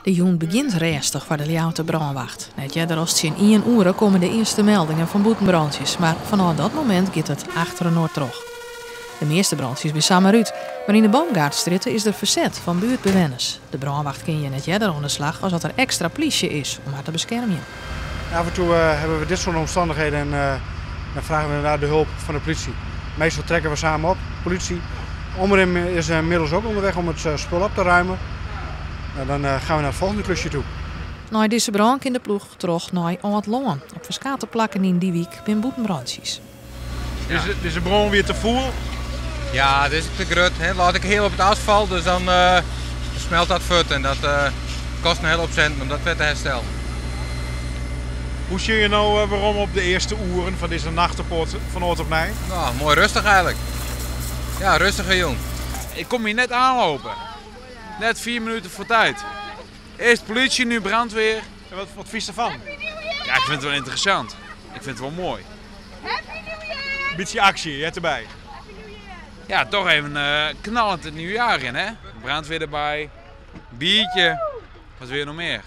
De joen begint restig voor de Ljouwte brandwacht. Net eerder als in 1 uur komen de eerste meldingen van boetenbrandjes, maar vanaf dat moment gaat het achter Noord terug. De meeste brandjes bij Samaruut, maar in de Boomgaardstritten is er verzet van buurtbewoners. De brandwacht kun je net eerder aan de slag als dat er extra politie is om haar te beschermen. Af en toe hebben we dit soort omstandigheden en dan vragen we naar de hulp van de politie. Meestal trekken we samen op, politie. Omrim is inmiddels ook onderweg om het spul op te ruimen. Dan gaan we naar het volgende klusje toe. Na deze brand in de ploeg terug naar Oud-Loon. Op verschillende plakken in die week zijn boetenbrandjes. Ja. Is de bron weer te voel? Ja, dit is te grut. Laat ik heel op het asfalt, dus dan smelt dat fut en dat kost een hele hoop centen om dat weer te herstellen. Hoe zie je nou waarom op de eerste uren van deze nachtenpoort van Oort op Nij? Nou, mooi rustig eigenlijk. Ja, rustige jong. Ik kom hier net aanlopen. Net 4 minuten voor tijd. Eerst politie, nu brandweer. En wat vies ervan? Ja, ik vind het wel interessant. Ik vind het wel mooi. Een beetje actie, je hebt erbij. Ja, toch even knallend het nieuwjaar in, hè? Brandweer erbij, biertje, wat wil je nog meer?